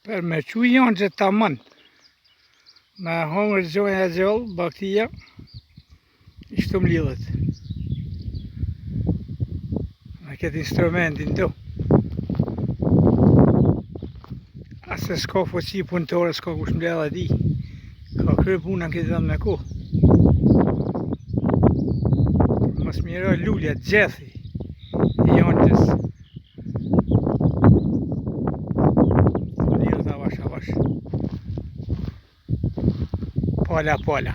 për me që janë që ta mënë, me hongër gjonja e gjallë, baktia, i shtu mlidhet. Me këtë instrumentin do. Ase s'ka foqi punëtore, s'ka kush mbledh e di. Ka krye puna në këtë vend me kohë. Mos mirë lulja, gjethi, i jonjës. Mlidhet avash, avash. Pala, pala.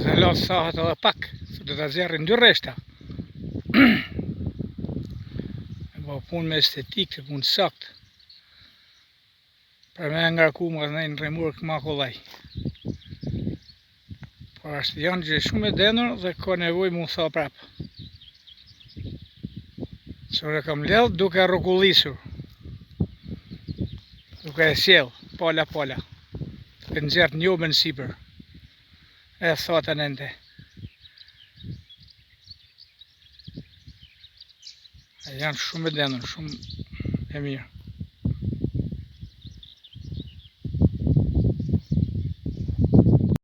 Se lasë sahat edhe pak, se do të zjarrin 2 rreshta. E bo punë me estetik, të punë sakt. Për me ngarku më në një remurk ma kollaj. Por ashtë janë që shumë e denur dhe ka nevoj mu tha prap. Qërë kam ledh duke rrokullisur. Duke e sjell, pala pala. Duke nxert njobën sipër. E thotën ende. E janë shumë e denur, shumë e mirë.